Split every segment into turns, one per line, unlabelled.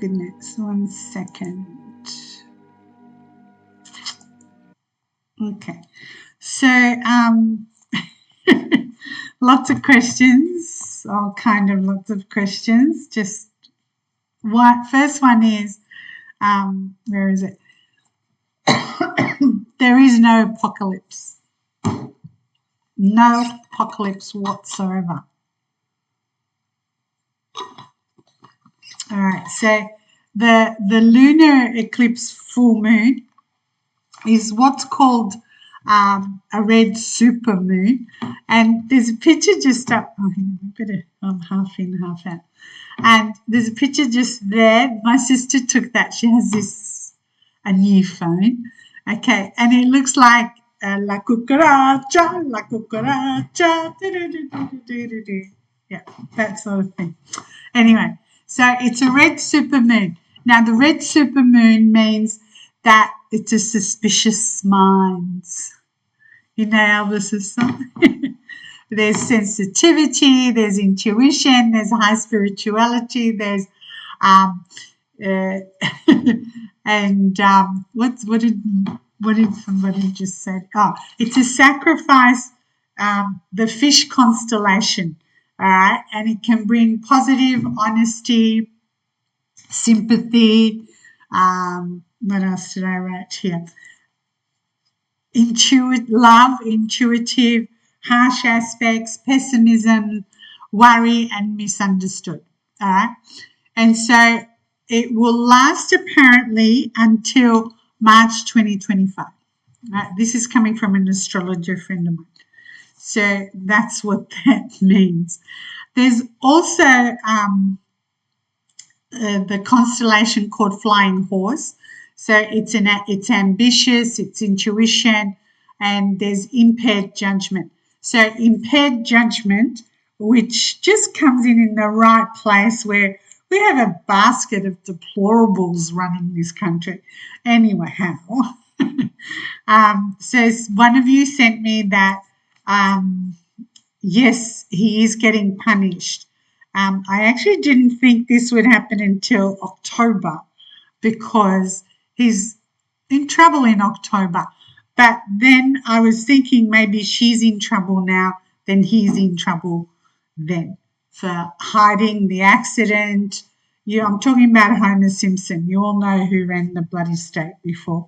goodness, 1 second. Okay, so lots of questions, or kind of lots of questions. Just what first one is, where is it? There is no apocalypse. No apocalypse whatsoever. All right, so the lunar eclipse full moon is what's called a red supermoon, and there's a picture just up. Oh, I'm half in, half out, and there's a picture just there. My sister took that. She has a new phone, okay, and it looks like la cucaracha, la cucaracha, yeah, that sort of thing. Anyway, so it's a red supermoon. Now, the red supermoon means that it's a suspicious minds. You know, Elvis is something. There's sensitivity, there's intuition, there's high spirituality, there's and what did somebody just say? Oh, it's a sacrifice, the fish constellation, all right, and it can bring positive honesty, sympathy. What else did I write here? Intuitive, harsh aspects, pessimism, worry, and misunderstood. All right, and so it will last apparently until March 2025. Right? This is coming from an astrologer friend of mine. So that's what that means. There's also the constellation called Flying Horse. So it's ambitious, it's intuition, and there's impaired judgment. So impaired judgment, which just comes in the right place, where we have a basket of deplorables running this country. Anyway, so one of you sent me that, yes, he is getting punished. I actually didn't think this would happen until October, because he's in trouble in October. But then I was thinking maybe she's in trouble now, then he's in trouble then, for hiding the accident. Yeah, I'm talking about Homer Simpson. You all know who ran the bloody state before.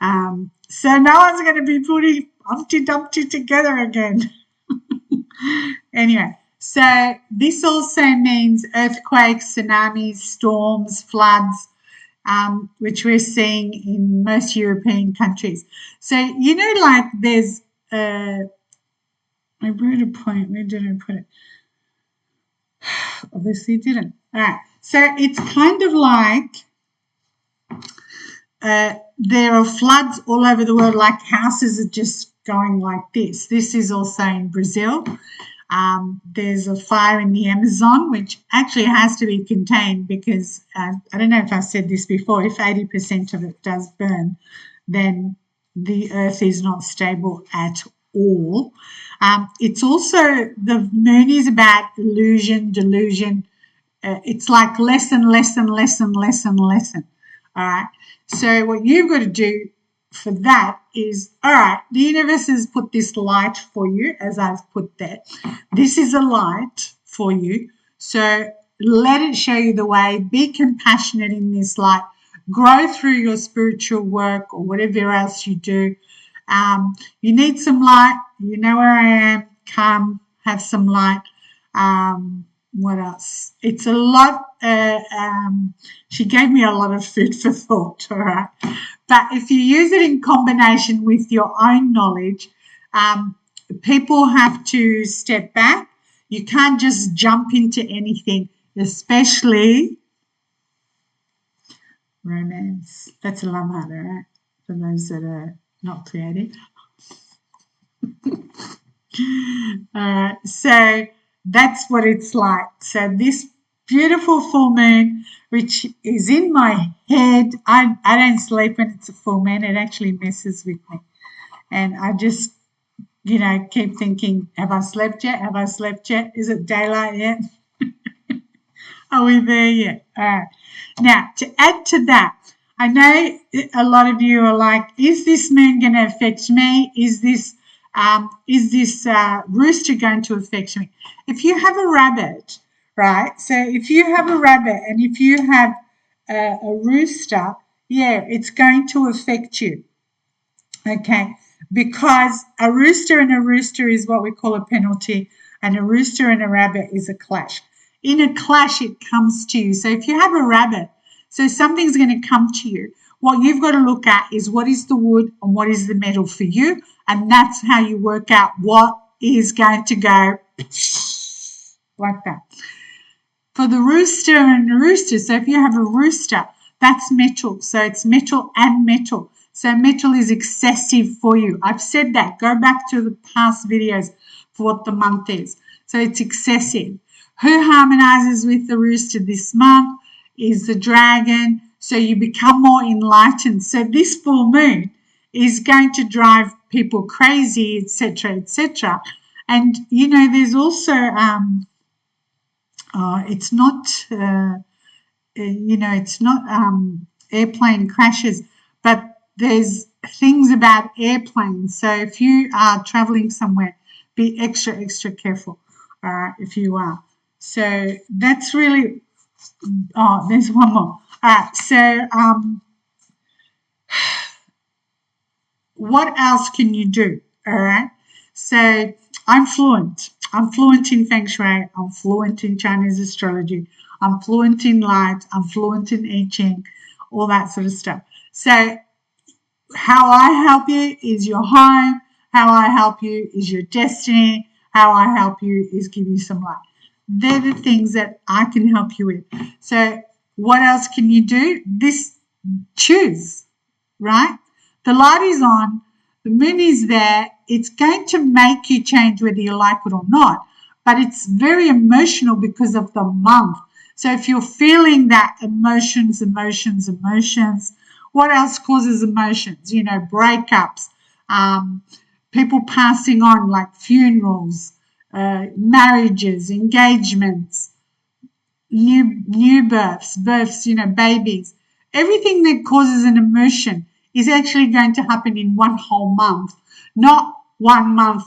So no one's going to be putting Humpty Dumpty together again. Anyway, so this also means earthquakes, tsunamis, storms, floods, which we're seeing in most European countries. So, you know, like there's, I wrote a point, where did I put it? Obviously didn't. All right, so it's kind of like there are floods all over the world, like houses are just going like this. This is also in Brazil. There's a fire in the Amazon, which actually has to be contained, because I don't know if I've said this before, if 80% of it does burn, then the earth is not stable at all. It's also, the moon is about illusion, delusion. It's like lesson. All right. So what you've got to do for that is, all right, the universe has put this light for you, as I've put there. This is a light for you. So let it show you the way. Be compassionate in this light. Grow through your spiritual work or whatever else you do. You need some light. You know where I am. Come, have some light. What else? It's a lot. She gave me a lot of food for thought, all right? But if you use it in combination with your own knowledge, people have to step back. You can't just jump into anything, especially romance. That's a love heart, all right? For those that are not creative. All right, so that's what it's like. So this beautiful full moon, which is in my head, I don't sleep when it's a full moon. It actually messes with me. And I just, keep thinking, have I slept yet? Is it daylight yet? Are we there yet? All right. Now, to add to that, I know a lot of you are like, is this moon going to affect me? Is this rooster going to affect me? If you have a rabbit, right? So if you have a rabbit and if you have a rooster, yeah, it's going to affect you. Okay, because a rooster is what we call a penalty, and a rooster and a rabbit is a clash. In a clash, it comes to you. So if you have a rabbit, so something's going to come to you. What you've got to look at is what is the wood and what is the metal for you, and that's how you work out what is going to go like that. For the rooster and the rooster, so if you have a rooster, that's metal. So it's metal and metal. So metal is excessive for you. I've said that. Go back to the past videos for what the month is. So it's excessive. Who harmonizes with the rooster this month is the dragon. So you become more enlightened. So this full moon is going to drive people crazy, etc., etc. And, you know, there's also, it's not, it's not airplane crashes, but there's things about airplanes. So if you are traveling somewhere, be extra, extra careful if you are. So that's really, there's one more. All right, so what else can you do? All right, so I'm fluent. I'm fluent in Feng Shui. I'm fluent in Chinese astrology. I'm fluent in light. I'm fluent in I Ching, all that sort of stuff. So how I help you is your home. How I help you is your destiny. How I help you is give you some light. They're the things that I can help you with. So what else can you do? Choose, right? The light is on. The moon is there. It's going to make you change whether you like it or not. But it's very emotional because of the month. So if you're feeling that emotions, what else causes emotions? You know, breakups, people passing on like funerals, marriages, engagements, new births, babies. Everything that causes an emotion is actually going to happen in one whole month, not 1 month,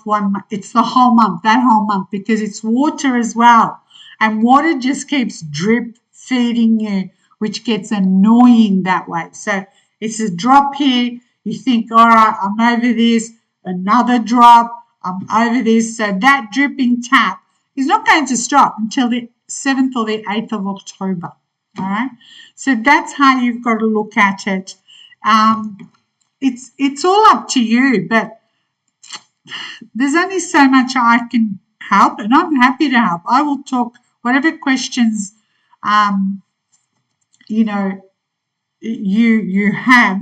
it's the whole month, that whole month, because it's water as well. And water just keeps drip feeding you, which gets annoying that way. So it's a drop here. You think, all right, I'm over this. Another drop. I'm over this. So that dripping tap is not going to stop until the 7th or the 8th of October. All right. So that's how you've got to look at it. It's all up to you, but there's only so much I can help, and I'm happy to help. I will talk whatever questions you have,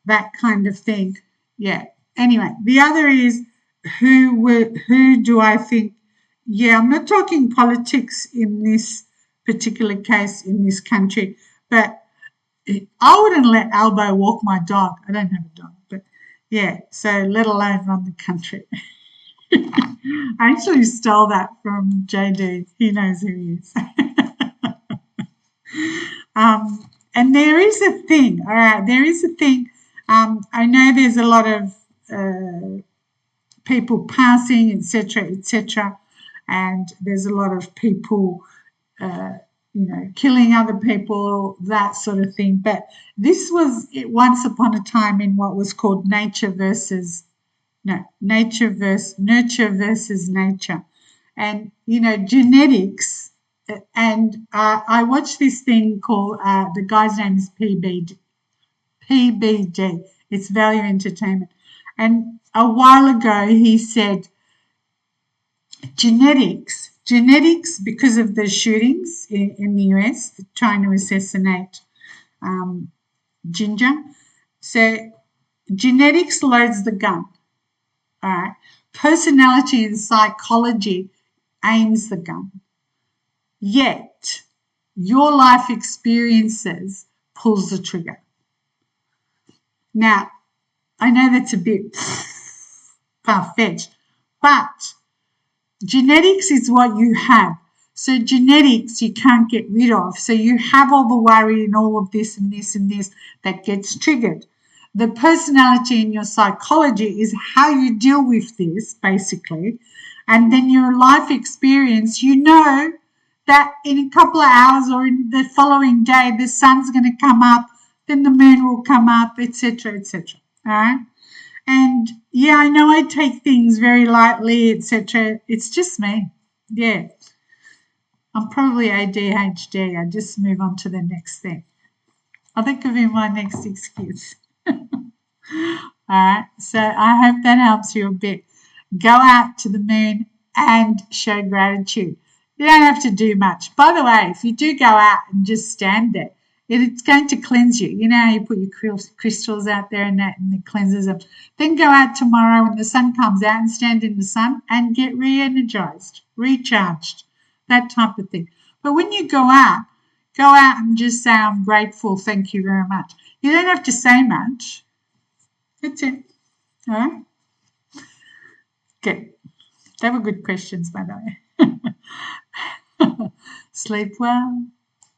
that kind of thing. Yeah. Anyway, the other is who do I think? Yeah, I'm not talking politics in this particular case in this country, but I wouldn't let Albo walk my dog. I don't have a dog, but yeah, so let alone run the country. I actually stole that from JD. He knows who he is. And there is a thing, all right, there is a thing. I know there's a lot of people passing, etc., and there's a lot of people, killing other people, that sort of thing. But this was once upon a time in what was called nurture versus nature. And, genetics, and I watched this thing called, the guy's name is PBD. It's Value Entertainment. And a while ago he said genetics, because of the shootings in the US, trying to assassinate Ginger. So genetics loads the gun. All right. Personality and psychology aims the gun. Yet your life experiences pulls the trigger. Now, I know that's a bit far-fetched, but genetics is what you have. So genetics you can't get rid of. So you have all the worry and all of this and this and this that gets triggered. The personality in your psychology is how you deal with this, basically. And then your life experience, you know that in a couple of hours or in the following day, the sun's going to come up, then the moon will come up, etc., etc. All right? And yeah, I know I take things very lightly, etc. It's just me. Yeah. I'm probably ADHD. I just move on to the next thing. I think of be my next excuse. All right. So I hope that helps you a bit. Go out to the moon and show gratitude. You don't have to do much. By the way, if you do go out and just stand there, it's going to cleanse you. You know how you put your crystals out there and that, and it cleanses them. Then go out tomorrow when the sun comes out and stand in the sun and get re-energized, recharged, that type of thing. But when you go out and just say, I'm grateful, thank you very much. You don't have to say much. That's it. All right? Good. They were good questions, by the way. Sleep well.